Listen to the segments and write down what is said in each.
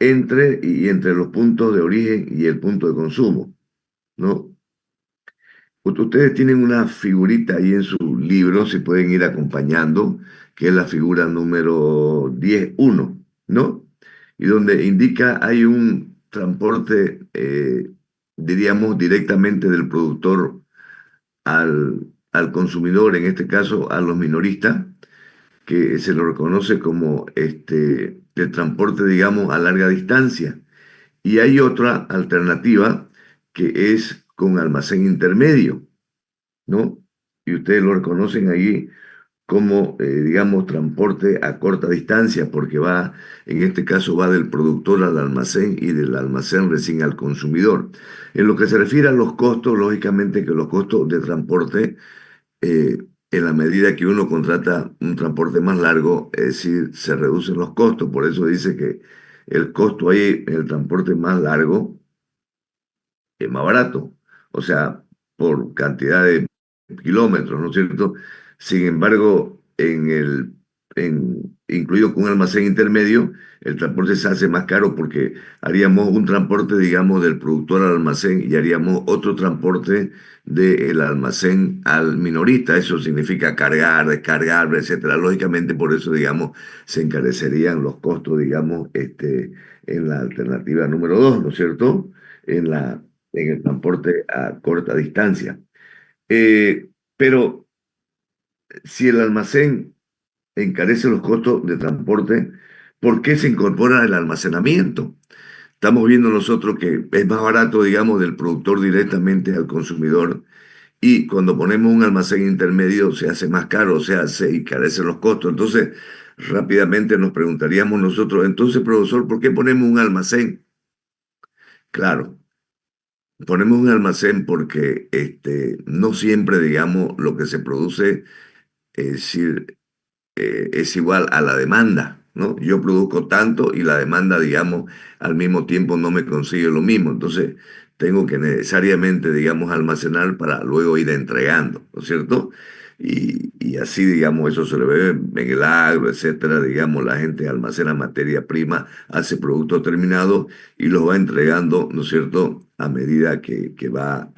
entre los puntos de origen y el punto de consumo, ¿no? Ustedes tienen una figurita ahí en su libro, si pueden ir acompañando, que es la figura número 10.1, ¿no? Y donde indica hay un transporte, diríamos, directamente del productor al consumidor, en este caso a los minoristas, que se lo reconoce como el transporte, digamos, a larga distancia. Y hay otra alternativa que es con almacén intermedio, ¿no? Y ustedes lo reconocen allí como, digamos, transporte a corta distancia, porque va, en este caso, va del productor al almacén y del almacén recién al consumidor. En lo que se refiere a los costos, lógicamente que los costos de transporte, en la medida que uno contrata un transporte más largo, es decir, se reducen los costos. Por eso dice que el costo ahí en el transporte más largo es más barato, o sea, por cantidad de kilómetros, ¿no es cierto? Sin embargo, incluido con un almacén intermedio, el transporte se hace más caro porque haríamos un transporte, digamos, del productor al almacén y haríamos otro transporte del almacén al minorista. Eso significa cargar, descargar, etcétera. Lógicamente, por eso, digamos, se encarecerían los costos, digamos, en la alternativa número 2, ¿no es cierto? En el transporte a corta distancia. Pero si el almacén encarece los costos de transporte, ¿por qué se incorpora el almacenamiento? Estamos viendo nosotros que es más barato, digamos, del productor directamente al consumidor, y cuando ponemos un almacén intermedio se hace más caro, o sea, se encarecen los costos. Entonces, rápidamente nos preguntaríamos nosotros, entonces, profesor, ¿por qué ponemos un almacén? Claro, ponemos un almacén porque no siempre, digamos, lo que se produce es decir, es igual a la demanda, ¿no? Yo produzco tanto y la demanda, digamos, al mismo tiempo no me consigue lo mismo. Entonces, tengo que necesariamente, digamos, almacenar para luego ir entregando, ¿no es cierto? Y así, digamos, eso se le ve en el agro, etcétera. Digamos, la gente almacena materia prima, hace productos terminados y los va entregando, ¿no es cierto?, a medida que va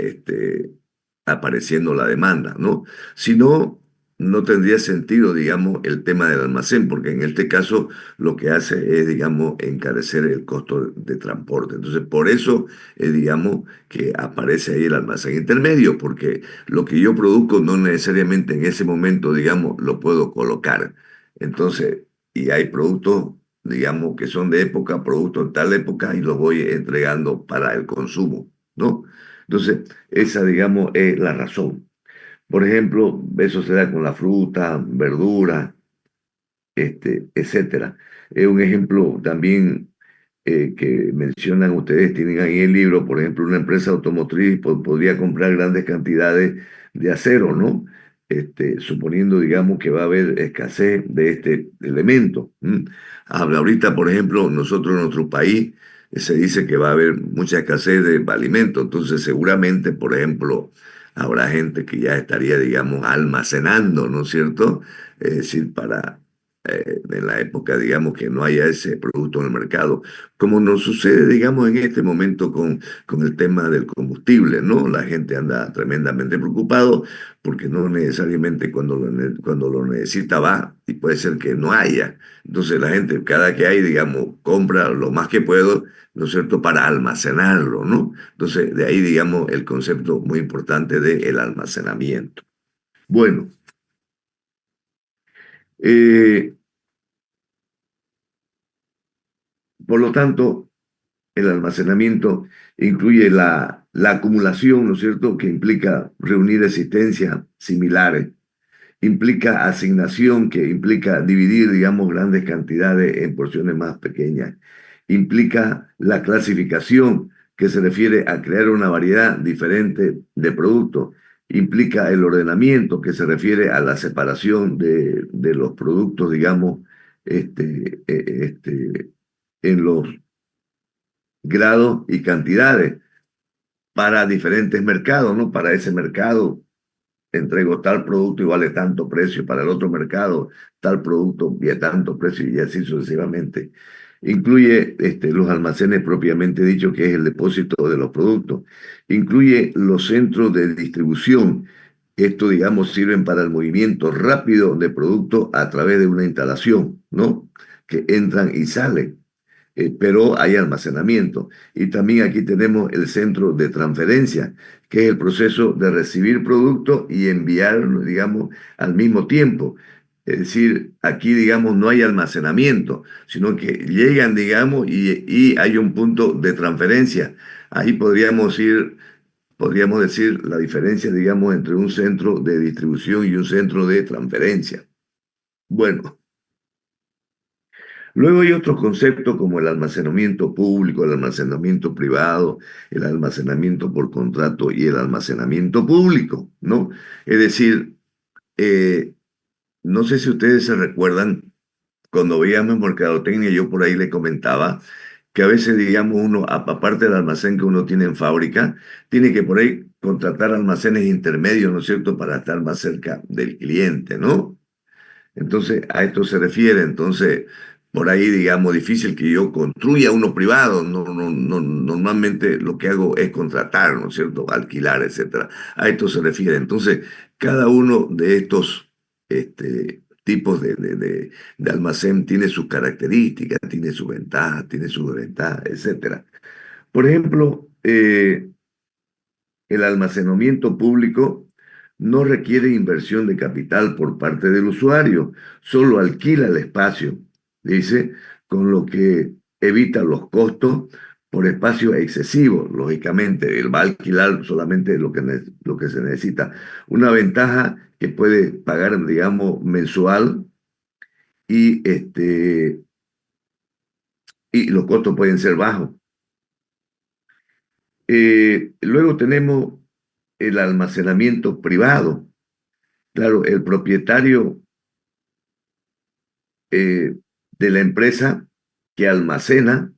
apareciendo la demanda, ¿no? Si no, no tendría sentido, digamos, el tema del almacén, porque en este caso lo que hace es, digamos, encarecer el costo de transporte. Entonces, por eso, digamos, que aparece ahí el almacén intermedio, porque lo que yo produzco no necesariamente en ese momento, digamos, lo puedo colocar. Entonces, y hay productos, digamos, que son de época, productos en tal época, y los voy entregando para el consumo, ¿no? Entonces, esa, digamos, es la razón. Por ejemplo, eso se da con la fruta, verdura, etcétera. Es un ejemplo también que mencionan ustedes, tienen ahí el libro, por ejemplo, una empresa automotriz podría comprar grandes cantidades de acero, ¿no? Suponiendo, digamos, que va a haber escasez de este elemento. Habla ahorita, por ejemplo, nosotros en nuestro país se dice que va a haber mucha escasez de alimentos, entonces seguramente, por ejemplo, habrá gente que ya estaría, digamos, almacenando, ¿no es cierto? Es decir, para en la época, digamos, que no haya ese producto en el mercado, como nos sucede, digamos, en este momento con el tema del combustible, ¿no? La gente anda tremendamente preocupado porque no necesariamente cuando lo necesita va y puede ser que no haya. Entonces la gente, cada que hay, digamos, compra lo más que puedo, ¿no es cierto?, para almacenarlo, ¿no? Entonces, de ahí, digamos, el concepto muy importante del almacenamiento. Bueno, eh, por lo tanto, el almacenamiento incluye la acumulación, ¿no es cierto?, que implica reunir existencias similares, implica asignación, que implica dividir, digamos, grandes cantidades en porciones más pequeñas, implica la clasificación, que se refiere a crear una variedad diferente de productos, implica el ordenamiento, que se refiere a la separación de los productos, digamos, en los grados y cantidades para diferentes mercados, ¿no? Para ese mercado entrego tal producto y vale tanto precio, para el otro mercado tal producto y a tanto precio y así sucesivamente. Incluye los almacenes propiamente dicho, que es el depósito de los productos. Incluye los centros de distribución. Esto, digamos, sirven para el movimiento rápido de productos a través de una instalación, ¿no? Que entran y salen, pero hay almacenamiento. Y también aquí tenemos el centro de transferencia, que es el proceso de recibir productos y enviarlo, digamos, al mismo tiempo. Es decir, aquí, digamos, no hay almacenamiento, sino que llegan, digamos, y hay un punto de transferencia. Ahí podríamos decir la diferencia, digamos, entre un centro de distribución y un centro de transferencia. Bueno, luego hay otros conceptos como el almacenamiento público, el almacenamiento privado, el almacenamiento por contrato y el almacenamiento público, ¿no? Es decir, eh, no sé si ustedes se recuerdan, cuando veíamos mercadotecnia, yo por ahí le comentaba que a veces, digamos, uno, aparte del almacén que uno tiene en fábrica, tiene que por ahí contratar almacenes intermedios, ¿no es cierto?, para estar más cerca del cliente, ¿no? Entonces, a esto se refiere. Entonces, por ahí, digamos, difícil que yo construya uno privado. Normalmente lo que hago es contratar, ¿no es cierto? Alquilar, etcétera. A esto se refiere. Entonces, cada uno de estos tipos de almacén tiene sus características, tiene sus ventajas, tiene sus desventajas, etcétera. Por ejemplo, el almacenamiento público no requiere inversión de capital por parte del usuario, solo alquila el espacio, dice, con lo que evita los costos por espacio excesivo. Lógicamente, él va a alquilar solamente lo que se necesita. Una ventaja que puede pagar, digamos, mensual y, y los costos pueden ser bajos. Luego tenemos el almacenamiento privado. Claro, el propietario eh, de la empresa que almacena,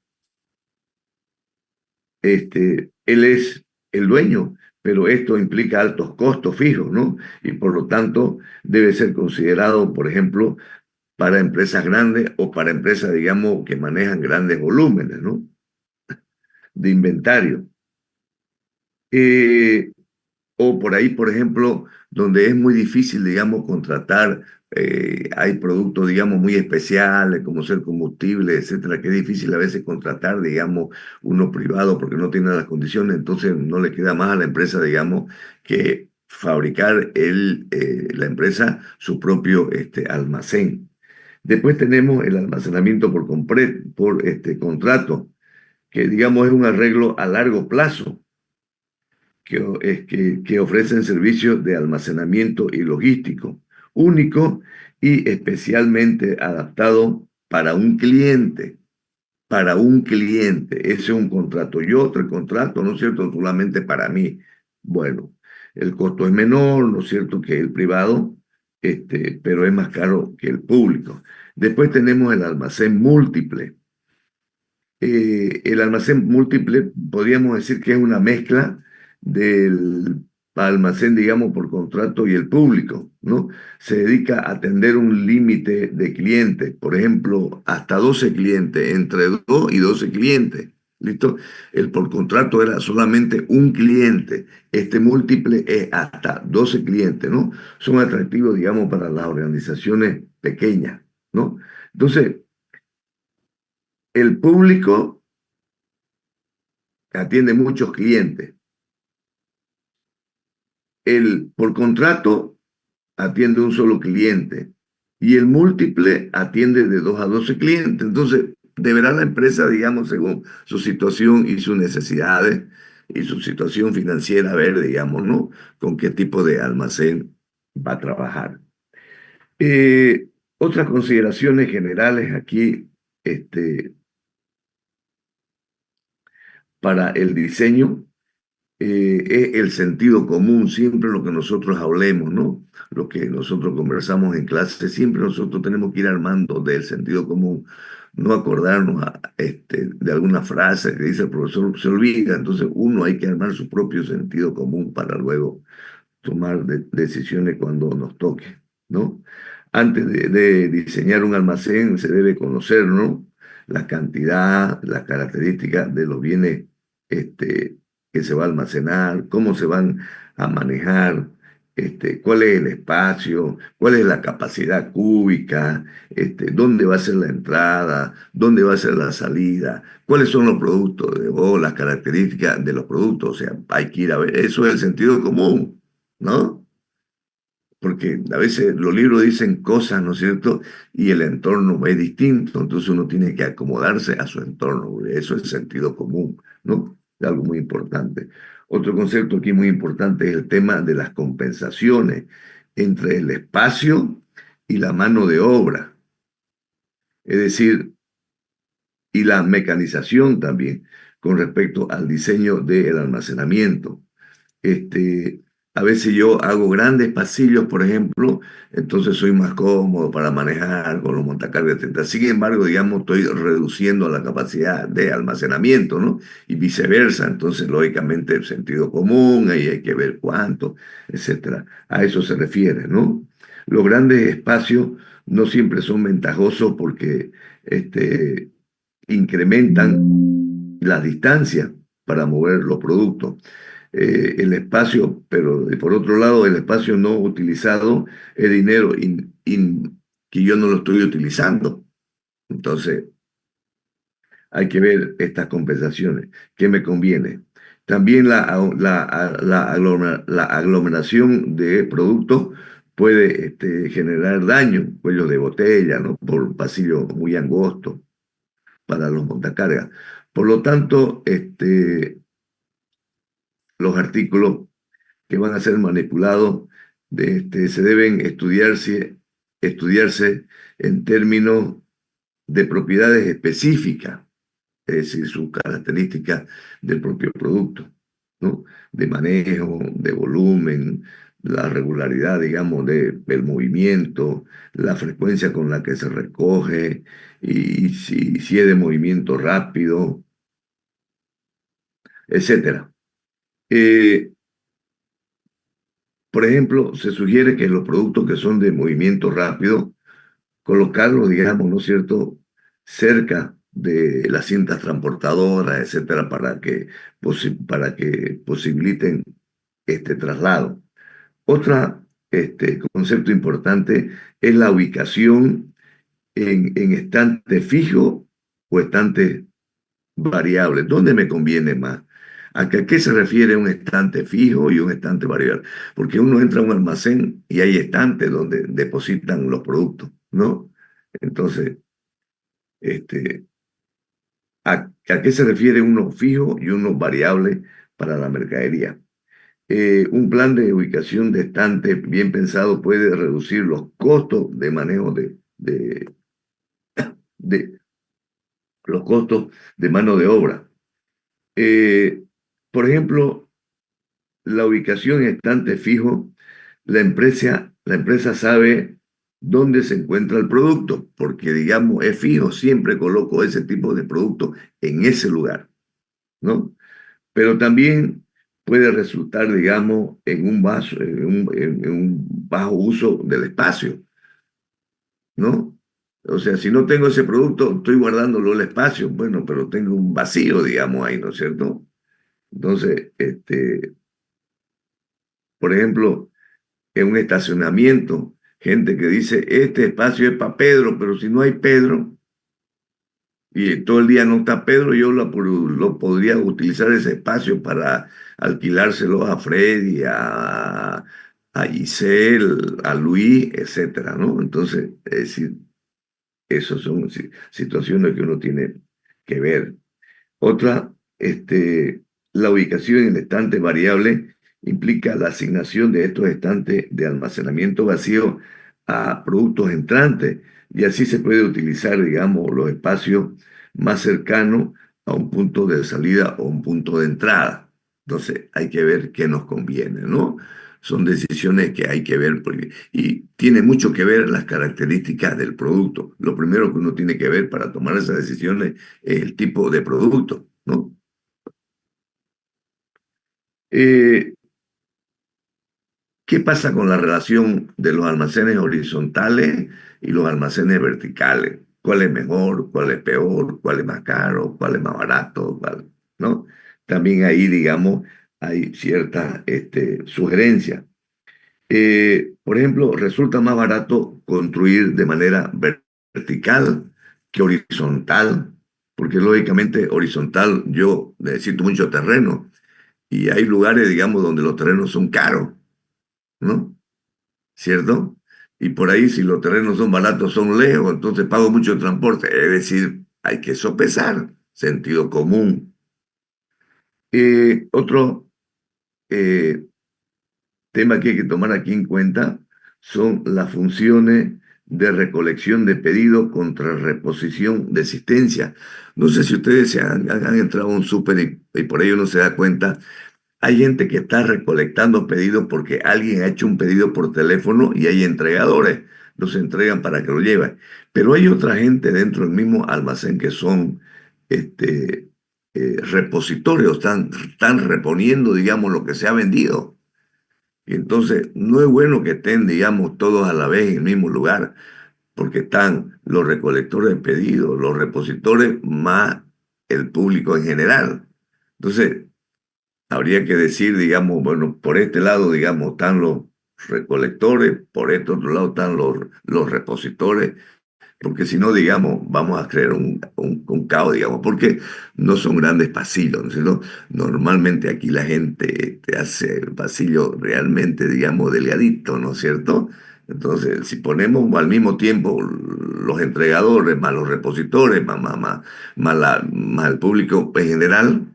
él es el dueño, pero esto implica altos costos fijos, ¿no? Y por lo tanto debe ser considerado, por ejemplo, para empresas grandes o para empresas, digamos, que manejan grandes volúmenes, ¿no? De inventario. Eh, O por ahí, por ejemplo, donde es muy difícil, digamos, contratar, hay productos, digamos, muy especiales, como ser combustible, etcétera, que es difícil a veces contratar, digamos, uno privado porque no tiene las condiciones, entonces no le queda más a la empresa, digamos, que fabricar la empresa su propio almacén. Después tenemos el almacenamiento por contrato, que digamos es un arreglo a largo plazo que ofrecen servicios de almacenamiento y logístico, único y especialmente adaptado para un cliente. Ese es un contrato. Yo otro contrato, ¿no es cierto?, solamente para mí. Bueno, el costo es menor, ¿no es cierto?, que el privado, pero es más caro que el público. Después tenemos el almacén múltiple. El almacén múltiple podríamos decir que es una mezcla del almacén, digamos, por contrato y el público, ¿no? Se dedica a atender un límite de clientes, por ejemplo, hasta 12 clientes, entre 2 y 12 clientes, ¿listo? El por contrato era solamente un cliente, este múltiple es hasta 12 clientes, ¿no? Son atractivos, digamos, para las organizaciones pequeñas, ¿no? Entonces, el público atiende muchos clientes. El por contrato atiende un solo cliente y el múltiple atiende de 2 a 12 clientes. Entonces, deberá la empresa, digamos, según su situación y sus necesidades y su situación financiera, ver, digamos, ¿no? Con qué tipo de almacén va a trabajar. Otras consideraciones generales aquí, para el diseño es el sentido común, siempre lo que nosotros hablemos, ¿no? Lo que nosotros conversamos en clase, siempre nosotros tenemos que ir armando del sentido común, no acordarnos de alguna frase que dice el profesor, se olvida, entonces uno hay que armar su propio sentido común para luego tomar decisiones cuando nos toque, ¿no? Antes de diseñar un almacén se debe conocer, ¿no? la cantidad, las características de los bienes que se va a almacenar, cómo se van a manejar, cuál es el espacio, cuál es la capacidad cúbica, dónde va a ser la entrada, dónde va a ser la salida, cuáles son los productos o las características de los productos. O sea, hay que ir a ver, eso es el sentido común, ¿no? Porque a veces los libros dicen cosas, ¿no es cierto? Y el entorno es distinto, entonces uno tiene que acomodarse a su entorno. Eso es sentido común, ¿no? Es algo muy importante. Otro concepto aquí muy importante es el tema de las compensaciones entre el espacio y la mano de obra. Es decir, y la mecanización también con respecto al diseño del almacenamiento. Este, a veces yo hago grandes pasillos, por ejemplo, entonces soy más cómodo para manejar con los montacargas, etcétera. Sin embargo, digamos, estoy reduciendo la capacidad de almacenamiento, ¿no? Y viceversa. Entonces, lógicamente, el sentido común, ahí hay que ver cuánto, etcétera. A eso se refiere, ¿no? Los grandes espacios no siempre son ventajosos porque incrementan la distancia para mover los productos. El espacio, pero por otro lado, el espacio no utilizado es dinero que yo no lo estoy utilizando. Entonces, hay que ver estas compensaciones. ¿Qué me conviene? También la aglomeración de productos puede generar daño, cuellos de botella, ¿no? Por pasillos muy angostos para los montacargas. Por lo tanto, los artículos que van a ser manipulados se deben estudiarse en términos de propiedades específicas, es decir, sus características del propio producto, ¿no? De manejo, de volumen, la regularidad, digamos, del movimiento, la frecuencia con la que se recoge y si es de movimiento rápido, etcétera. Eh, por ejemplo, se sugiere que los productos que son de movimiento rápido, colocarlos, digamos, ¿no es cierto?, cerca de las cintas transportadoras, etcétera, para que posibiliten este traslado. Otro concepto importante es la ubicación en estante fijo o estante variable. ¿Dónde me conviene más? ¿A qué se refiere un estante fijo y un estante variable? Porque uno entra a un almacén y hay estantes donde depositan los productos, ¿no? Entonces, este, ¿a qué se refiere uno fijo y uno variable para la mercadería? Un plan de ubicación de estante bien pensado puede reducir los costos de manejo de los costos de mano de obra. Eh, por ejemplo, la ubicación en estante fijo, la empresa sabe dónde se encuentra el producto, porque digamos, es fijo, siempre coloco ese tipo de producto en ese lugar, ¿no? Pero también puede resultar, digamos, en un bajo uso del espacio, ¿no? O sea, si no tengo ese producto, estoy guardándolo en el espacio, bueno, pero tengo un vacío, digamos, ahí, ¿no es cierto? Entonces, por ejemplo, en un estacionamiento, gente que dice, este espacio es para Pedro, pero si no hay Pedro y todo el día no está Pedro, yo lo podría utilizar ese espacio para alquilárselo a Freddy, a Giselle, a Luis, etcétera, ¿no? Entonces, es decir, esas son situaciones que uno tiene que ver. Otra, la ubicación en el estante variable implica la asignación de estos estantes de almacenamiento vacío a productos entrantes y así se puede utilizar, digamos, los espacios más cercanos a un punto de salida o un punto de entrada. Entonces hay que ver qué nos conviene, ¿no? Son decisiones que hay que ver y tiene mucho que ver las características del producto. Lo primero que uno tiene que ver para tomar esas decisiones es el tipo de producto, ¿no? Eh, ¿Qué pasa con la relación de los almacenes horizontales y los almacenes verticales? cuál es mejor, cuál es peor, cuál es más caro, cuál es más barato, ¿no? También ahí, digamos, hay ciertas sugerencias. Por ejemplo, resulta más barato construir de manera vertical que horizontal, porque lógicamente horizontal yo necesito mucho terreno y hay lugares, digamos, donde los terrenos son caros, ¿no? ¿Cierto? Y por ahí si los terrenos son baratos, son lejos, entonces pago mucho transporte. Es decir, hay que sopesar, sentido común. Otro eh, tema que hay que tomar aquí en cuenta son las funciones de recolección de pedido contra reposición de existencia. No sé si ustedes han entrado a un súper y por ello no se da cuenta. Hay gente que está recolectando pedidos porque alguien ha hecho un pedido por teléfono y hay entregadores. Los entregan para que lo lleven. Pero hay otra gente dentro del mismo almacén que son este, repositorios, están reponiendo, digamos, lo que se ha vendido. Y entonces no es bueno que estén, digamos, todos a la vez en el mismo lugar, porque están los recolectores de pedidos, los repositores, más el público en general. Entonces, habría que decir, digamos, bueno, por este lado, digamos, están los recolectores, por este otro lado están los repositores, porque si no, digamos, vamos a crear un caos, digamos, porque no son grandes pasillos, ¿no es cierto? Normalmente aquí la gente te hace el pasillo realmente, digamos, delgadito, ¿no es cierto? Entonces, si ponemos al mismo tiempo los entregadores, más los repositores, más el público en general,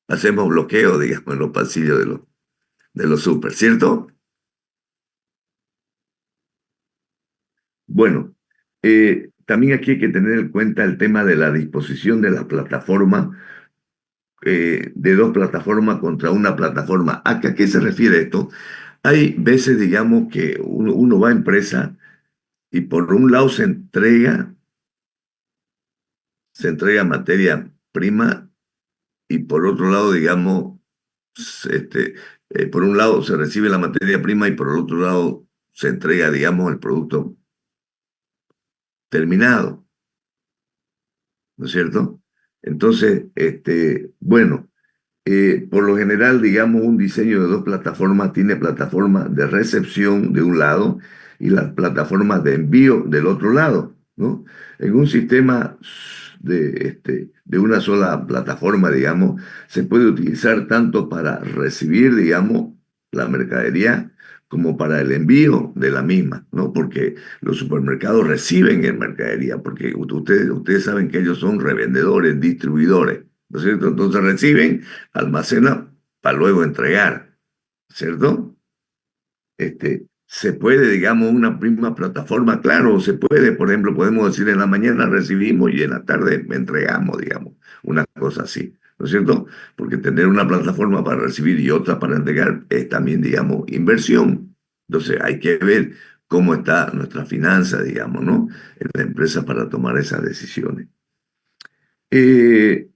hacemos bloqueo, digamos, en los pasillos de los super, ¿cierto? Bueno, también aquí hay que tener en cuenta el tema de la disposición de la plataforma, de dos plataformas contra una plataforma. ¿A qué se refiere esto? Hay veces, digamos, que uno va a empresa y por un lado se entrega materia prima y por otro lado, digamos, por un lado se recibe la materia prima y por el otro lado se entrega, digamos, el producto terminado, ¿no es cierto? Entonces, bueno, por lo general, digamos, un diseño de dos plataformas tiene plataforma de recepción de un lado y las plataformas de envío del otro lado, ¿no? En un sistema de una sola plataforma, digamos, se puede utilizar tanto para recibir, digamos, la mercadería como para el envío de la misma, ¿no? Porque los supermercados reciben en mercadería, porque ustedes saben que ellos son revendedores, distribuidores, ¿no es cierto? Entonces reciben, almacena para luego entregar, ¿cierto? Se puede, digamos, una misma plataforma, claro, se puede, por ejemplo, podemos decir en la mañana recibimos y en la tarde entregamos, digamos, una cosa así, ¿no es cierto? Porque tener una plataforma para recibir y otra para entregar es también, digamos, inversión. Entonces hay que ver cómo está nuestra finanza, digamos, ¿no? En la empresa para tomar esas decisiones. Eh,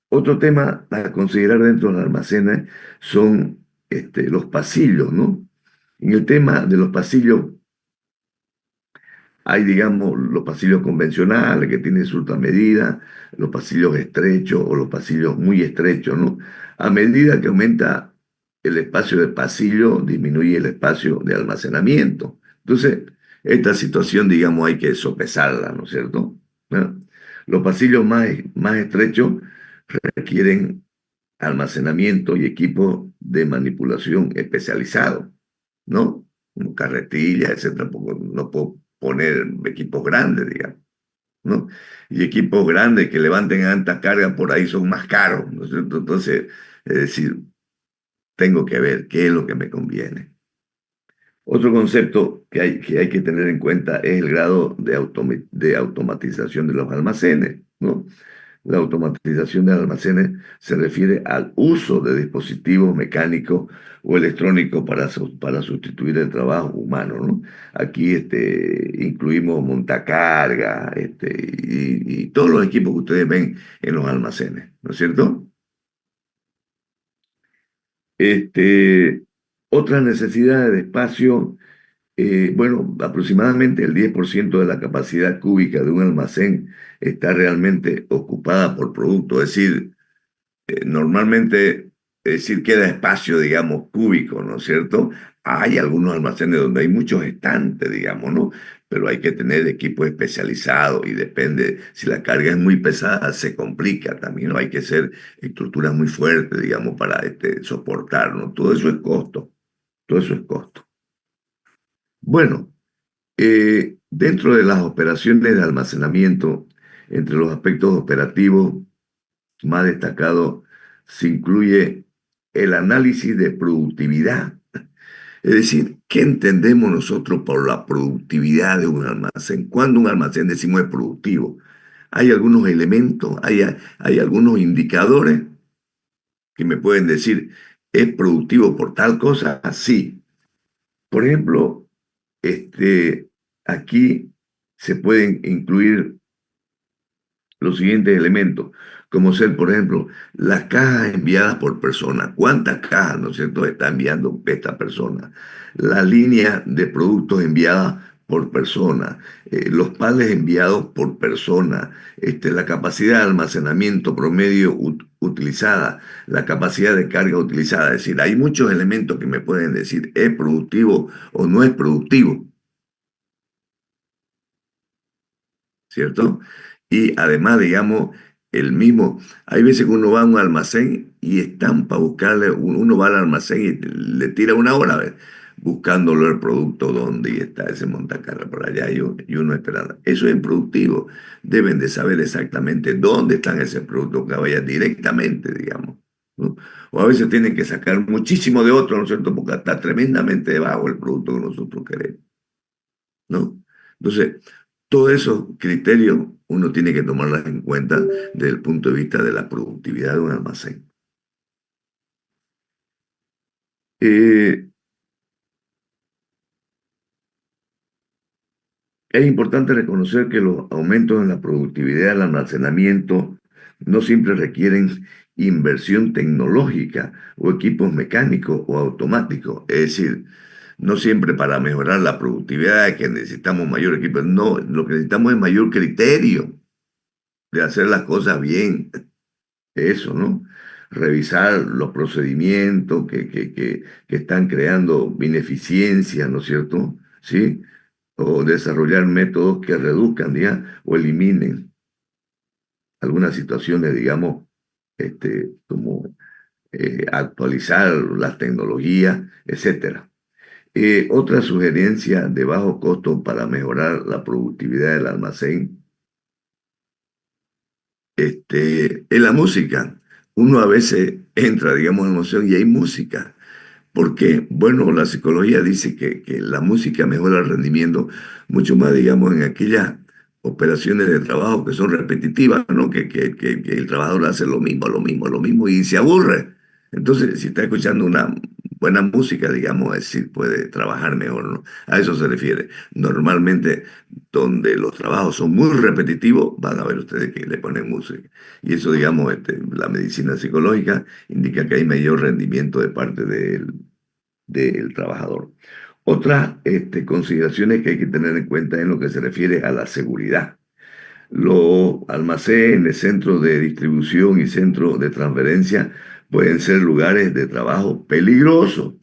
Otro tema a considerar dentro de los almacenes son los pasillos, ¿no? En el tema de los pasillos hay, digamos, los pasillos convencionales que tienen su medida, los pasillos estrechos o los pasillos muy estrechos, ¿no? A medida que aumenta el espacio de pasillo, disminuye el espacio de almacenamiento. Entonces, esta situación, digamos, hay que sopesarla, ¿no es cierto? ¿No? Los pasillos más estrechos requieren almacenamiento y equipo de manipulación especializado, ¿no? Como carretillas, etcétera. No puedo poner equipos grandes, digamos, ¿no? Y equipos grandes que levanten alta carga por ahí son más caros, ¿no es cierto? Entonces, es decir, tengo que ver qué es lo que me conviene. Otro concepto que hay que tener en cuenta es el grado de automatización de los almacenes, ¿no? La automatización de almacenes se refiere al uso de dispositivos mecánicos o electrónicos para sustituir el trabajo humano, ¿no? Aquí incluimos montacarga y todos los equipos que ustedes ven en los almacenes, ¿no es cierto? Este, Otras necesidades de espacio. Bueno, aproximadamente el 10% de la capacidad cúbica de un almacén está realmente ocupada por producto, es decir, normalmente, es decir, queda espacio, digamos, cúbico, ¿no es cierto? Hay algunos almacenes donde hay muchos estantes, digamos, ¿no? Pero hay que tener equipo especializado y depende, si la carga es muy pesada, se complica también, ¿no? Hay que hacer estructuras muy fuertes, digamos, para soportar, ¿no? Todo eso es costo, todo eso es costo. Bueno, dentro de las operaciones de almacenamiento, entre los aspectos operativos, más destacado se incluye el análisis de productividad. Es decir, ¿qué entendemos nosotros por la productividad de un almacén? ¿Cuándo un almacén decimos es productivo? Hay algunos elementos, hay algunos indicadores que me pueden decir, ¿es productivo por tal cosa? Sí. Por ejemplo, aquí se pueden incluir los siguientes elementos, como ser, por ejemplo, las cajas enviadas por persona. ¿Cuántas cajas, no es cierto?, está enviando esta persona. La línea de productos enviada por persona. Los pales enviados por persona. La capacidad de almacenamiento promedio utilizada. La capacidad de carga utilizada. Es decir, hay muchos elementos que me pueden decir, ¿es productivo o no es productivo? ¿Cierto? Y además, digamos, el mismo, hay veces que uno va a un almacén y están para buscarle, uno va al almacén y le tira una hora, ¿ves? Buscándolo el producto donde y está ese montacarga por allá y uno esperando. Eso es improductivo. Deben de saber exactamente dónde están ese producto que vaya directamente, digamos, ¿no? O a veces tienen que sacar muchísimo de otro, ¿no es cierto? Porque está tremendamente debajo el producto que nosotros queremos, ¿no? Entonces, todos esos criterios uno tiene que tomarlas en cuenta desde el punto de vista de la productividad de un almacén. Eh, es importante reconocer que los aumentos en la productividad del almacenamiento no siempre requieren inversión tecnológica o equipos mecánicos o automáticos. Es decir, no siempre para mejorar la productividad es que necesitamos mayor equipo. No, lo que necesitamos es mayor criterio de hacer las cosas bien. Eso, ¿no? Revisar los procedimientos que están creando ineficiencia, ¿no es cierto? ¿Sí? O desarrollar métodos que reduzcan, ¿ya? O eliminen algunas situaciones, digamos, como actualizar las tecnologías, etcétera. Otra sugerencia de bajo costo para mejorar la productividad del almacén, en la música. Uno a veces entra, digamos, en emoción y hay música. Porque, bueno, la psicología dice que la música mejora el rendimiento mucho más, digamos, en aquellas operaciones de trabajo que son repetitivas, ¿no? Que el trabajador hace lo mismo, lo mismo, lo mismo y se aburre. Entonces, si está escuchando una buena música, digamos, es decir, puede trabajar mejor, ¿no? A eso se refiere. Normalmente, donde los trabajos son muy repetitivos, van a ver ustedes que le ponen música. Y eso, digamos, la medicina psicológica indica que hay mayor rendimiento de parte del trabajador. Otras consideraciones que hay que tener en cuenta en lo que se refiere a la seguridad. Los almacenes, centros de distribución y centros de transferencia pueden ser lugares de trabajo peligrosos.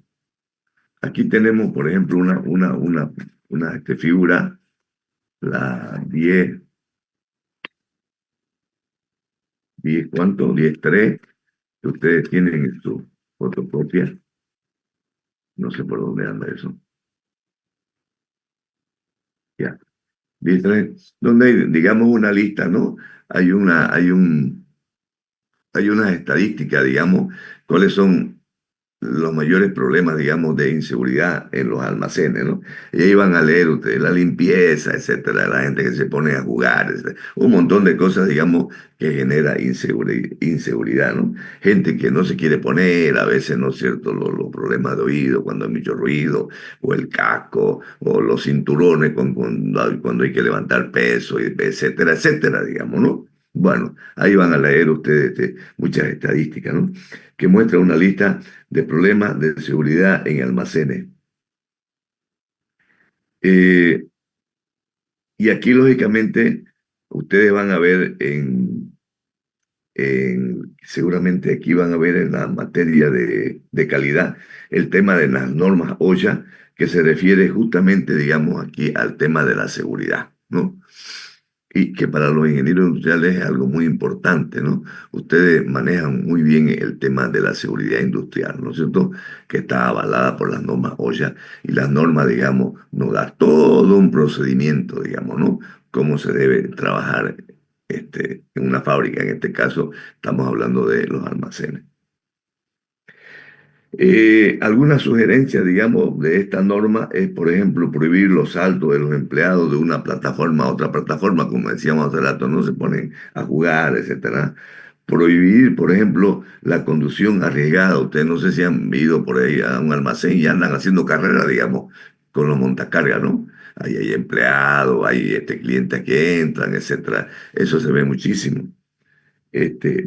Aquí tenemos, por ejemplo, una figura, la 10 ¿cuánto? 10.3, que ustedes tienen en su fotocopia. No sé por dónde anda eso. Ya. 10.3, donde hay, digamos, una lista, ¿no? Hay una estadística, digamos, cuáles son los mayores problemas, digamos, de inseguridad en los almacenes, ¿no? Y ahí van a leer ustedes la limpieza, etcétera, la gente que se pone a jugar, etcétera. Un montón de cosas, digamos, que genera inseguridad, ¿no? Gente que no se quiere poner, a veces, ¿no es cierto?, los problemas de oído cuando hay mucho ruido, o el casco, o los cinturones cuando hay que levantar peso, etcétera, etcétera, digamos, ¿no? Bueno, ahí van a leer ustedes muchas estadísticas, ¿no? Que muestra una lista de problemas de seguridad en almacenes. Eh, y aquí, lógicamente, ustedes van a ver seguramente aquí van a ver en la materia de calidad el tema de las normas OSHA, que se refiere justamente, digamos, aquí al tema de la seguridad, ¿no? Y que para los ingenieros industriales es algo muy importante, ¿no? Ustedes manejan muy bien el tema de la seguridad industrial, ¿no es cierto? Que está avalada por las normas OSHA y las normas, digamos, nos da todo un procedimiento, digamos, ¿no? Cómo se debe trabajar en una fábrica, en este caso estamos hablando de los almacenes. Algunas sugerencias, digamos, de esta norma es, por ejemplo, prohibir los saltos de los empleados de una plataforma a otra plataforma, como decíamos hace rato, no se ponen a jugar, etcétera. Prohibir, por ejemplo, la conducción arriesgada. Ustedes no sé si han ido por ahí a un almacén y andan haciendo carrera, digamos, con los montacargas, ¿no? Ahí hay empleados, hay clientes que entran, etcétera. Eso se ve muchísimo.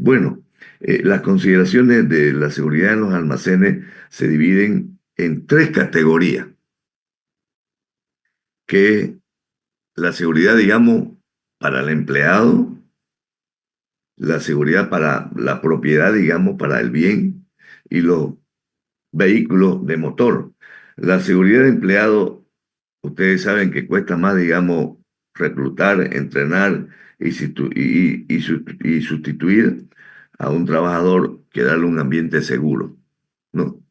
Bueno, las consideraciones de la seguridad en los almacenes se dividen en tres categorías, que es la seguridad, digamos, para el empleado, la seguridad para la propiedad, digamos, para el bien, y los vehículos de motor. La seguridad de empleado, ustedes saben que cuesta más, digamos, reclutar, entrenar y sustituir a un trabajador que darle un ambiente seguro, ¿no?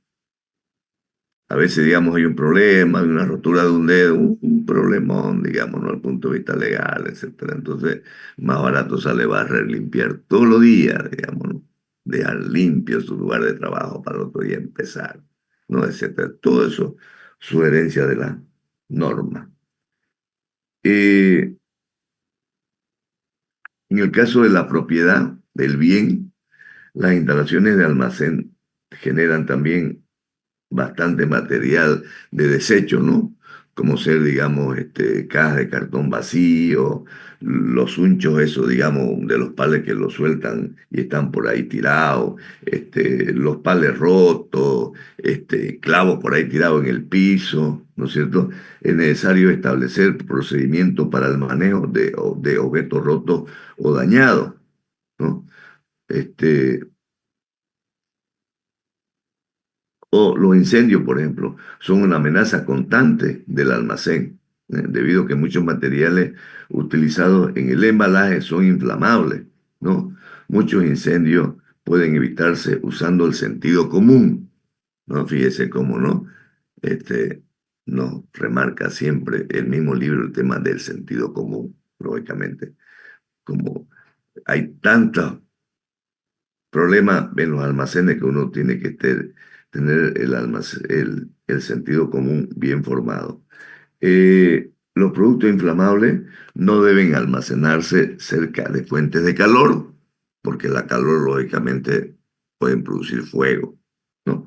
A veces, digamos, hay un problema, hay una rotura de un dedo, un problemón, digamos, ¿no? Al punto de vista legal, etcétera. Entonces, más barato sale barrer, limpiar todos los días, digamos, ¿no? Dejar limpio su lugar de trabajo para el otro día empezar, ¿no? Etcétera. Todo eso, sugerencia de la norma. Eh, en el caso de la propiedad del bien, las instalaciones de almacén generan también bastante material de desecho, ¿no? Como ser, digamos, cajas de cartón vacío, los unchos, eso, digamos, de los pales que los sueltan y están por ahí tirados, los pales rotos, clavos por ahí tirados en el piso, ¿no es cierto? Es necesario establecer procedimientos para el manejo de objetos rotos o dañados, ¿no? Este, O los incendios, por ejemplo, son una amenaza constante del almacén, debido a que muchos materiales utilizados en el embalaje son inflamables, ¿no? Muchos incendios pueden evitarse usando el sentido común, ¿no? Fíjese cómo, ¿no? Este, nos remarca siempre el mismo libro el tema del sentido común, lógicamente. Como hay tantos problema en los almacenes que uno tiene que tener el sentido común bien formado. Los productos inflamables no deben almacenarse cerca de fuentes de calor, porque la calor lógicamente pueden producir fuego, ¿no?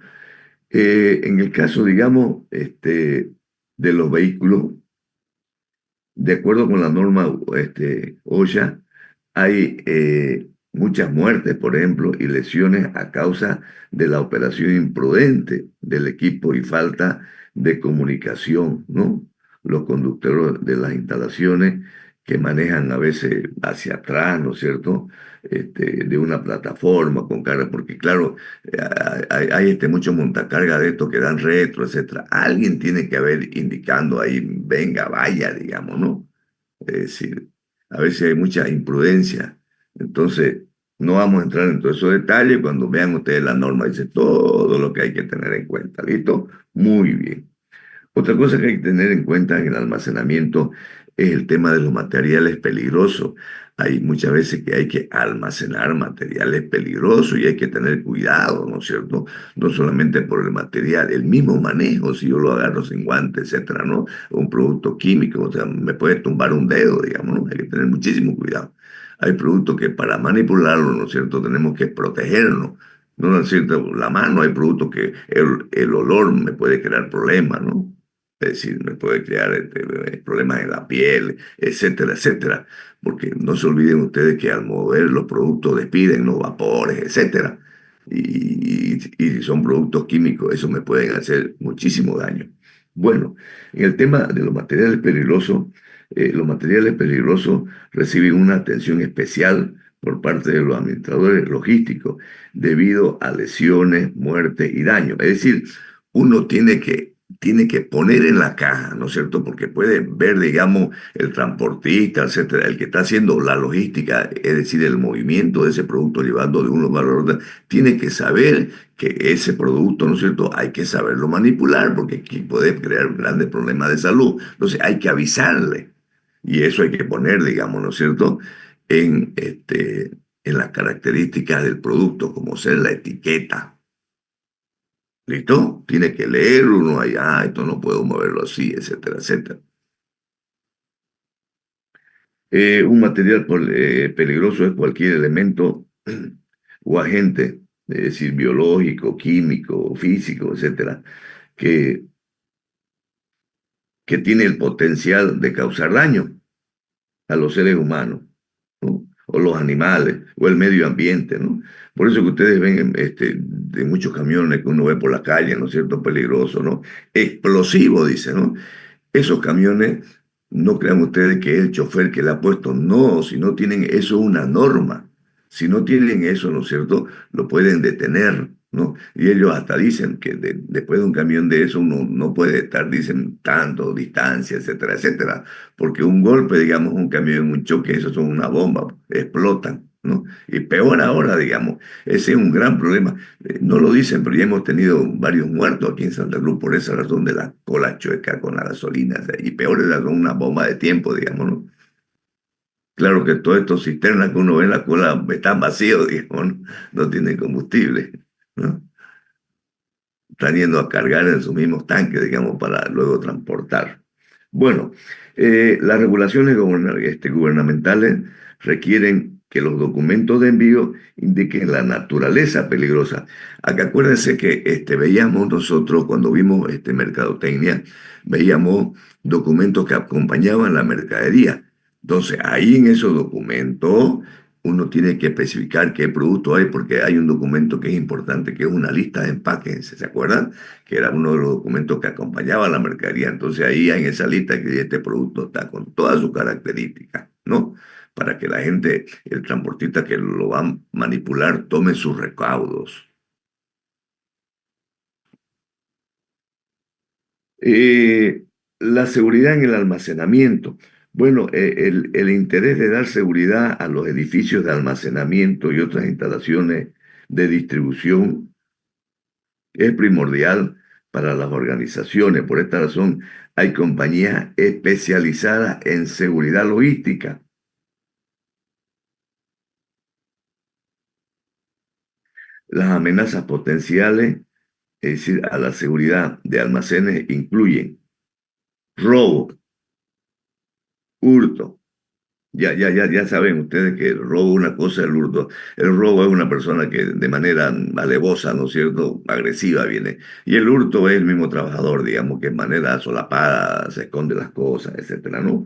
En el caso, digamos, de los vehículos, de acuerdo con la norma OSHA, hay muchas muertes, por ejemplo, y lesiones a causa de la operación imprudente del equipo y falta de comunicación, ¿no? Los conductores de las instalaciones que manejan a veces hacia atrás, ¿no es cierto? De una plataforma con carga, porque claro, hay muchos montacargas de estos que dan retro, etcétera. Alguien tiene que haber indicando ahí, venga, vaya, digamos, ¿no? Es decir, a veces hay mucha imprudencia. Entonces, no vamos a entrar en todos esos detalles. Cuando vean ustedes la norma, dice todo lo que hay que tener en cuenta. ¿Listo? Muy bien. Otra cosa que hay que tener en cuenta en el almacenamiento es el tema de los materiales peligrosos. Hay muchas veces que hay que almacenar materiales peligrosos y hay que tener cuidado, ¿no es cierto? No solamente por el material, el mismo manejo, si yo lo agarro sin guantes, etcétera, ¿no? Un producto químico, o sea, me puede tumbar un dedo, digamos, ¿no? Hay que tener muchísimo cuidado. Hay productos que para manipularlo, ¿no es cierto? Tenemos que protegernos. No es cierto, la mano, hay productos que el olor me puede crear problemas, ¿no? Es decir, me puede crear problemas en la piel, etcétera, etcétera. Porque no se olviden ustedes que al mover los productos despiden los vapores, etcétera. Y si son productos químicos, eso me pueden hacer muchísimo daño. Bueno, en el tema de los materiales peligrosos reciben una atención especial por parte de los administradores logísticos debido a lesiones, muerte y daño. Es decir, uno tiene que poner en la caja, ¿no es cierto? Porque puede ver, digamos, el transportista, etcétera, el que está haciendo la logística, es decir, el movimiento de ese producto llevando de un lugar a otro, tiene que saber que ese producto, ¿no es cierto?, hay que saberlo manipular porque aquí puede crear grandes problemas de salud. Entonces hay que avisarle. Y eso hay que poner, digamos, ¿no es cierto?, en las características del producto, como ser la etiqueta. ¿Listo? Tiene que leer uno allá, esto no puedo moverlo así, etcétera, etcétera. Un material peligroso es cualquier elemento o agente, es decir, biológico, químico, físico, etcétera, que, que tiene el potencial de causar daño a los seres humanos, ¿no? O los animales, o el medio ambiente, ¿no? Por eso que ustedes ven de muchos camiones que uno ve por la calle, ¿no es cierto? Peligroso, ¿no? Explosivo, dice, ¿no? Esos camiones, no crean ustedes que es el chofer que le ha puesto, no, si no tienen eso es una norma. Si no tienen eso, ¿no es cierto? Lo pueden detener, ¿no? Y ellos hasta dicen que después de un camión de eso uno no puede estar, dicen, tanto, distancia, etcétera, etcétera. Porque un golpe, digamos, un camión, un choque, eso son una bomba, explotan, ¿no? Y peor ahora, digamos, ese es un gran problema. No lo dicen, pero ya hemos tenido varios muertos aquí en Santa Cruz por esa razón de la cola chueca con la gasolina. O sea, y peor es una bomba de tiempo, digamos, ¿no? Claro que todos estos cisternas que uno ve en la cola están vacíos, digamos, ¿no? No tienen combustible, ¿no? Están yendo a cargar en sus mismos tanques, digamos, para luego transportar. Bueno, las regulaciones gubernamentales requieren que los documentos de envío indiquen la naturaleza peligrosa. Acá acuérdense que veíamos nosotros, cuando vimos mercadotecnia, veíamos documentos que acompañaban la mercadería. Entonces, ahí en esos documentos uno tiene que especificar qué producto hay, porque hay un documento que es importante, que es una lista de empaques, ¿se acuerdan? Que era uno de los documentos que acompañaba a la mercadería. Entonces ahí en esa lista que dice, este producto está con todas sus características, ¿no? Para que la gente, el transportista que lo va a manipular, tome sus recaudos. Eh, la seguridad en el almacenamiento. Bueno, el interés de dar seguridad a los edificios de almacenamiento y otras instalaciones de distribución es primordial para las organizaciones. Por esta razón, hay compañías especializadas en seguridad logística. Las amenazas potenciales, es decir, a la seguridad de almacenes, incluyen robo, hurto. Ya saben ustedes que el robo es una cosa, el hurto. El robo es una persona que de manera alevosa, ¿no es cierto?, agresiva viene. Y el hurto es el mismo trabajador, digamos, que de manera solapada se esconde las cosas, etcétera, ¿no?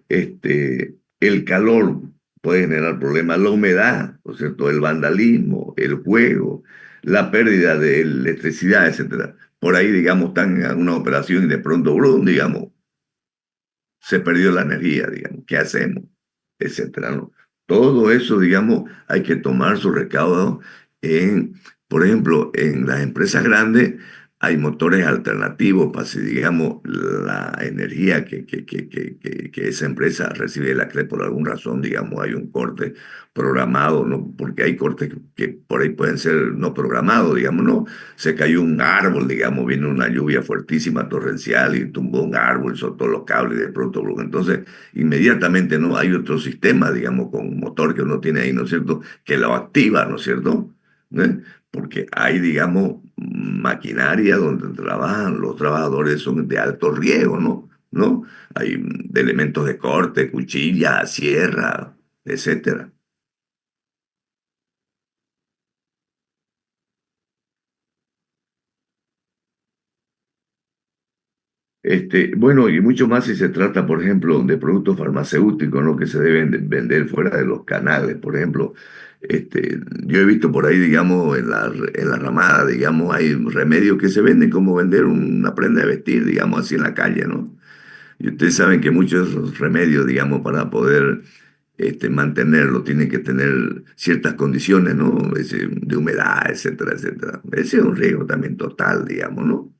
El calor puede generar problemas, la humedad, ¿no es cierto?, el vandalismo, el juego, la pérdida de electricidad, etcétera. Por ahí, digamos, están en una operación y de pronto, ¡brum!, digamos, se perdió la energía, digamos, ¿qué hacemos? Etcétera, ¿no? Todo eso, digamos, hay que tomar su recaudo en, por ejemplo, en las empresas grandes hay motores alternativos para, si digamos, la energía que esa empresa recibe de la CRE por alguna razón, digamos, hay un corte programado, ¿no? Porque hay cortes que por ahí pueden ser no programados, digamos, ¿no? Se cayó un árbol, digamos, vino una lluvia fuertísima, torrencial, y tumbó un árbol, soltó los cables y de pronto, entonces, inmediatamente, ¿no? Hay otro sistema, digamos, con un motor que uno tiene ahí, ¿no es cierto?, que lo activa, ¿no es cierto? ¿Eh? Porque hay, digamos, maquinaria donde trabajan los trabajadores son de alto riesgo, ¿no? ¿No? Hay de elementos de corte, cuchilla, sierra, etcétera. Bueno, y mucho más si se trata, por ejemplo, de productos farmacéuticos, ¿no? Que se deben vender fuera de los canales. Por ejemplo, yo he visto por ahí, digamos, en la ramada, digamos, hay remedios que se venden como vender una prenda de vestir, digamos, así en la calle, ¿no? Y ustedes saben que muchos de esos remedios, digamos, para poder mantenerlo, tienen que tener ciertas condiciones, ¿no? De humedad, etcétera, etcétera. Ese es un riesgo también total, digamos, ¿no?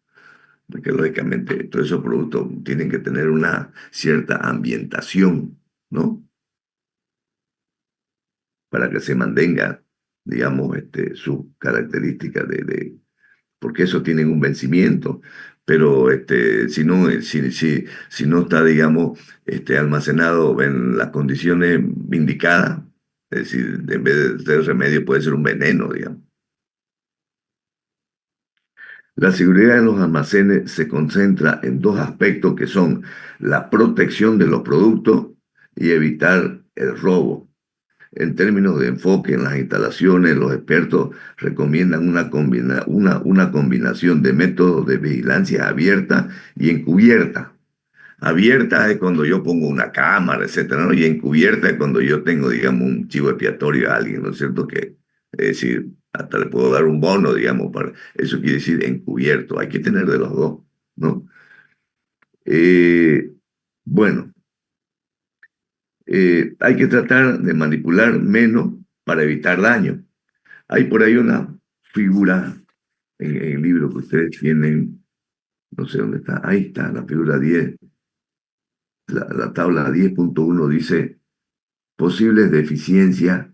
Porque lógicamente todos esos productos tienen que tener una cierta ambientación, ¿no? Para que se mantenga, digamos, sus características porque eso tienen un vencimiento. Pero si no, si no está, digamos, almacenado en las condiciones indicadas, es decir, en vez de ser remedio puede ser un veneno, digamos. La seguridad de los almacenes se concentra en dos aspectos que son la protección de los productos y evitar el robo. En términos de enfoque en las instalaciones, los expertos recomiendan una combinación de métodos de vigilancia abierta y encubierta. Abierta es cuando yo pongo una cámara, etcétera, ¿no? Y encubierta es cuando yo tengo, digamos, un chivo expiatorio a alguien, ¿no es cierto? Es decir, hasta le puedo dar un bono, digamos, eso quiere decir encubierto. Hay que tener de los dos, ¿no? Eh, bueno, hay que tratar de manipular menos para evitar daño. Hay por ahí una figura en el libro que ustedes tienen, no sé dónde está, ahí está, la figura 10, la tabla 10.1 dice posibles deficiencias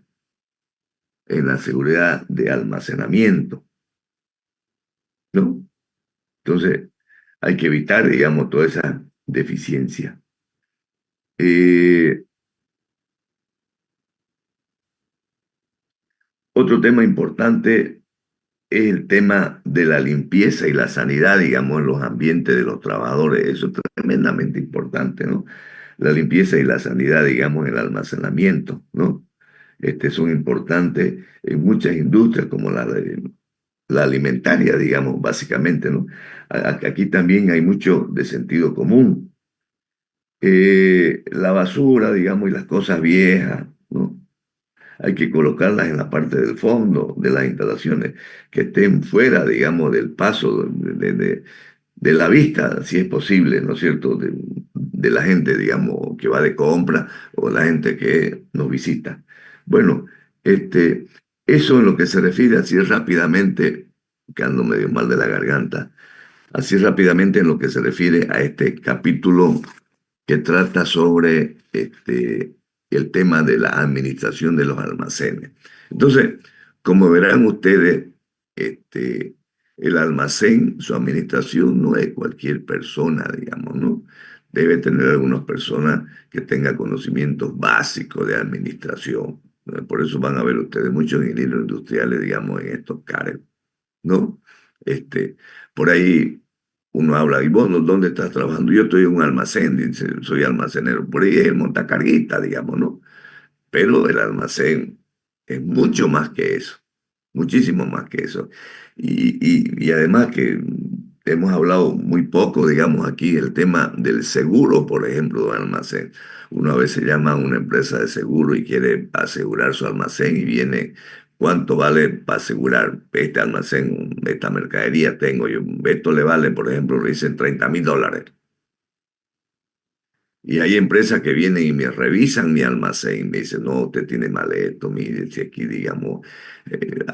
en la seguridad de almacenamiento, ¿no? Entonces, hay que evitar, digamos, toda esa deficiencia. Eh, Otro tema importante es el tema de la limpieza y la sanidad, digamos, en los ambientes de los trabajadores. Eso es tremendamente importante, ¿no? La limpieza y la sanidad, digamos, en el almacenamiento, ¿no? Son importantes en muchas industrias como la alimentaria, digamos, básicamente, ¿no? Aquí también hay mucho de sentido común. La basura, digamos, y las cosas viejas, ¿no? Hay que colocarlas en la parte del fondo de las instalaciones, que estén fuera, digamos, del paso de la vista, si es posible, ¿no es cierto?, de la gente, digamos, que va de compra o la gente que nos visita. Bueno, eso en lo que se refiere así rápidamente, que ando medio mal de la garganta, así rápidamente en lo que se refiere a este capítulo que trata sobre el tema de la administración de los almacenes. Entonces, como verán ustedes, este, el almacén, su administración no es cualquier persona, digamos, ¿no? Debe tener algunas personas que tengan conocimientos básicos de administración. ¿No? Por eso van a ver ustedes muchos ingenieros industriales, digamos, en estos cargos, ¿no? Este, por ahí uno habla, ¿y vos dónde estás trabajando? Yo estoy en un almacén, dice, soy almacenero. Por ahí es montacarguista, digamos, ¿no? Pero el almacén es mucho más que eso, muchísimo más que eso. Y además que hemos hablado muy poco, digamos, aquí el tema del seguro, por ejemplo, del almacén. Uno a veces llama a una empresa de seguro y quiere asegurar su almacén y viene, ¿cuánto vale para asegurar este almacén, esta mercadería tengo yo? Esto le vale, por ejemplo, le dicen $30,000. Y hay empresas que vienen y me revisan mi almacén, me dicen, no, usted tiene mal esto, mire, si aquí, digamos,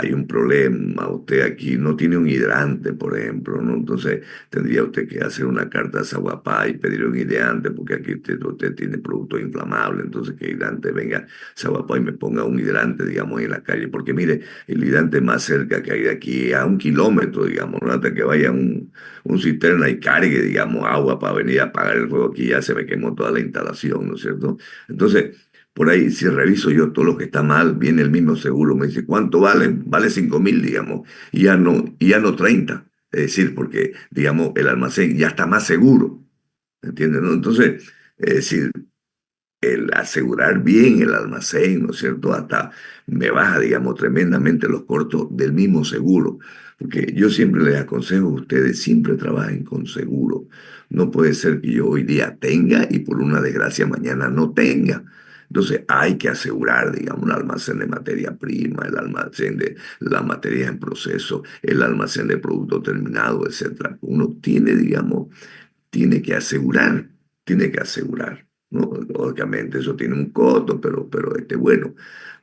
hay un problema, usted aquí no tiene un hidrante, por ejemplo, ¿no? Entonces tendría usted que hacer una carta a Saguapá y pedir un hidrante, porque aquí usted tiene productos inflamables, entonces que el hidrante venga a Saguapá y me ponga un hidrante, digamos, en la calle, porque mire, el hidrante más cerca que hay de aquí a 1 kilómetro, digamos, ¿no? Hasta que vaya un cisterna y cargue, digamos, agua para venir a apagar el fuego, aquí ya se me quemó toda la instalación, ¿no es cierto? Entonces, por ahí, si reviso yo todo lo que está mal, viene el mismo seguro, me dice, ¿cuánto vale? Vale 5,000, digamos, y ya no 30. Es decir, porque, digamos, el almacén ya está más seguro, ¿entiendes? ¿No? Entonces, es decir, el asegurar bien el almacén, ¿no es cierto? Hasta me baja, digamos, tremendamente los costos del mismo seguro. Porque yo siempre les aconsejo a ustedes, siempre trabajen con seguro. No puede ser que yo hoy día tenga y por una desgracia mañana no tenga. Entonces hay que asegurar, digamos, un almacén de materia prima, el almacén de la materia en proceso, el almacén de producto terminado, etcétera. Uno tiene, digamos, tiene que asegurar, ¿no? Lógicamente eso tiene un costo, pero bueno,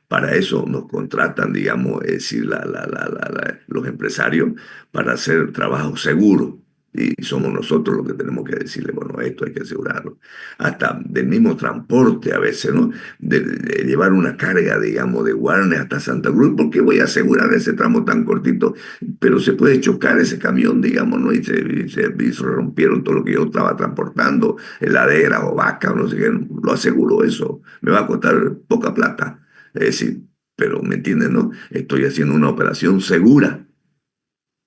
para eso nos contratan, digamos, es decir, los empresarios para hacer trabajo seguro. Y somos nosotros los que tenemos que decirle, bueno, esto hay que asegurarlo. Hasta del mismo transporte a veces, ¿no? De llevar una carga, digamos, de Guarne hasta Santa Cruz, ¿por qué voy a asegurar ese tramo tan cortito? Pero se puede chocar ese camión, digamos, ¿no? Y se rompieron todo lo que yo estaba transportando, heladera o vaca o no sé qué. Lo aseguro eso. Me va a costar poca plata. Es decir, pero ¿me entienden, no? Estoy haciendo una operación segura.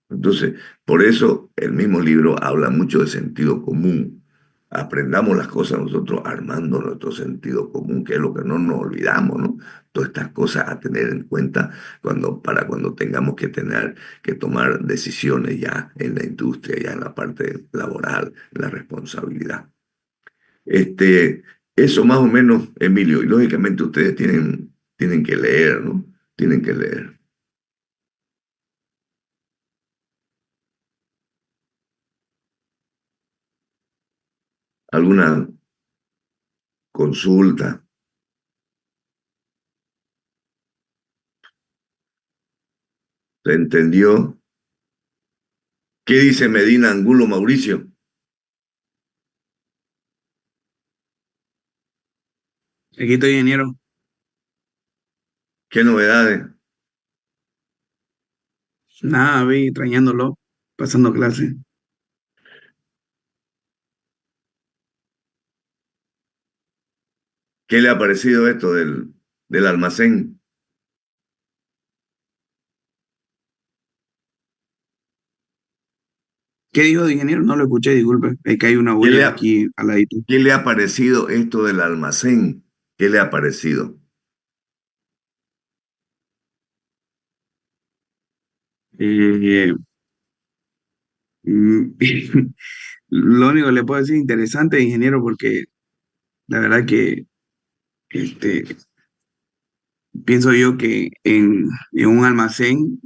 Entonces, por eso el mismo libro habla mucho de sentido común. Aprendamos las cosas nosotros armando nuestro sentido común, que es lo que no nos olvidamos, ¿no? Todas estas cosas a tener en cuenta para cuando tengamos que tomar decisiones ya en la industria, ya en la parte laboral, la responsabilidad. Este, eso más o menos, Emilio, y lógicamente ustedes tienen que leer, ¿no? Tienen que leer. ¿Alguna consulta? ¿Se entendió? ¿Qué dice Medina Angulo Mauricio? Aquí estoy, ingeniero. ¿Qué novedades? Nada, vi extrañándolo, pasando clase. ¿Qué le ha parecido esto del almacén? ¿Qué dijo de ingeniero? No lo escuché, disculpe. Es que hay una ¿Qué le bulla ha, aquí al ladito. qué le ha parecido esto del almacén? ¿Qué le ha parecido? Eh, mm, lo único que le puedo decir interesante, ingeniero, porque la verdad que este, pienso yo que en un almacén,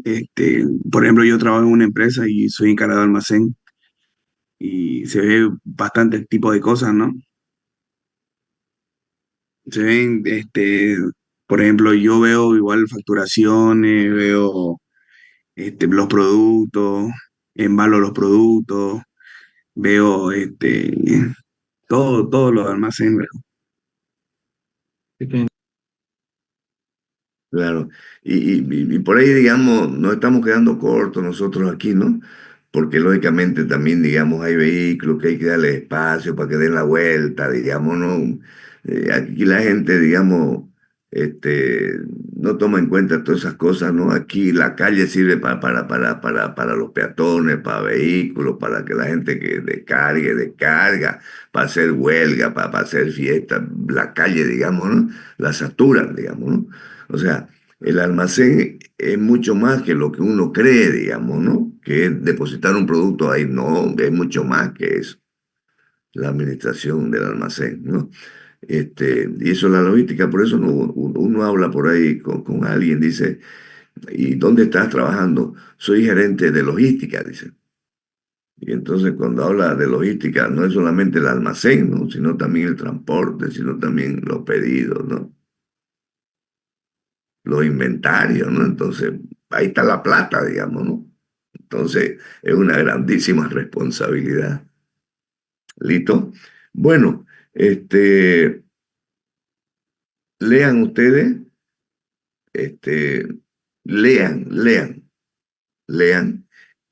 por ejemplo, yo trabajo en una empresa y soy encargado de almacén y se ve bastante tipo de cosas, ¿no? Se ven, por ejemplo, yo veo igual facturaciones, veo los productos, embalo los productos, veo todo lo de almacén. Veo. Claro, y por ahí, digamos, nos estamos quedando cortos nosotros aquí, ¿no? Porque lógicamente también, digamos, hay vehículos que hay que darle espacio para que den la vuelta, digamos, ¿no? Aquí la gente, digamos, este, no toma en cuenta todas esas cosas, ¿no? Aquí la calle sirve para los peatones, para vehículos, para que la gente que descarga, para hacer huelga, para hacer fiesta, la calle, digamos, ¿no? La saturan, digamos, ¿no? O sea, el almacén es mucho más que lo que uno cree, digamos, ¿no? Que es depositar un producto ahí. No, es mucho más que eso, la administración del almacén, ¿no? Y eso es la logística, por eso uno habla por ahí con alguien, dice, ¿y dónde estás trabajando? Soy gerente de logística, dice. Y entonces cuando habla de logística, no es solamente el almacén, ¿no? Sino también el transporte, sino también los pedidos, ¿no? Los inventarios, ¿no? Entonces, ahí está la plata, digamos, ¿no? Entonces, es una grandísima responsabilidad. ¿Listo? Bueno, lean ustedes, este, lean,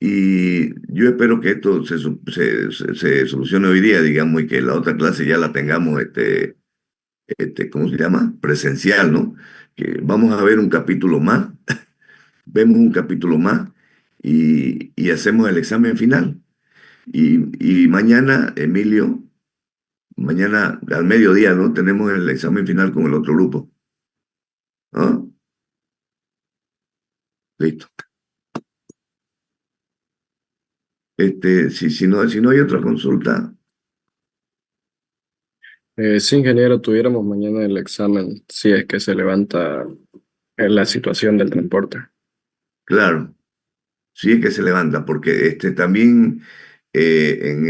y yo espero que esto se solucione hoy día, digamos, y que la otra clase ya la tengamos, ¿cómo se llama? Presencial, ¿no? Que vamos a ver un capítulo más, vemos un capítulo más y hacemos el examen final. Y mañana, Emilio, Mañana al mediodía, ¿no? Tenemos el examen final con el otro grupo. ¿Ah? Listo. Si no hay otra consulta, Sí, ingeniero, tuviéramos mañana el examen, si es que se levanta la situación del transporte. claro, sí es que se levanta, porque también en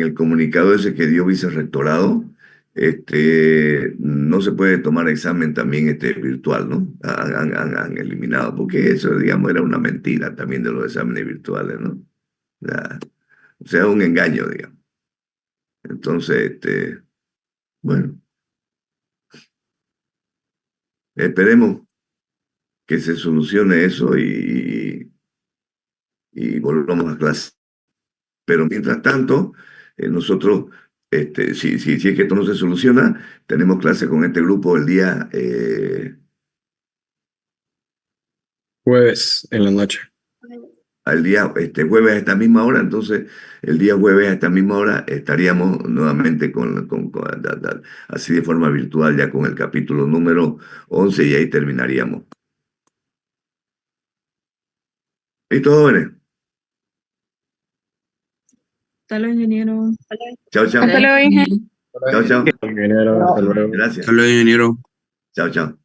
el comunicado ese que dio vicerrectorado, no se puede tomar examen también virtual, ¿no? Han eliminado, porque eso, digamos, era una mentira también de los exámenes virtuales, ¿no? Ya, o sea, un engaño, digamos. Entonces, bueno, esperemos que se solucione eso y volvamos a clase. Pero mientras tanto, nosotros, si es que esto no se soluciona, tenemos clase con este grupo el día Jueves en la noche. al día jueves a esta misma hora. Entonces el día jueves a esta misma hora estaríamos nuevamente así de forma virtual ya con el capítulo número 11 y ahí terminaríamos. ¿Listo, jóvenes? Hasta luego, ingeniero. Chao, chao. Hasta luego, ingeniero. Chao, chao. Ingeniero, hasta luego. Gracias. Hasta luego, ingeniero. Chao, chao.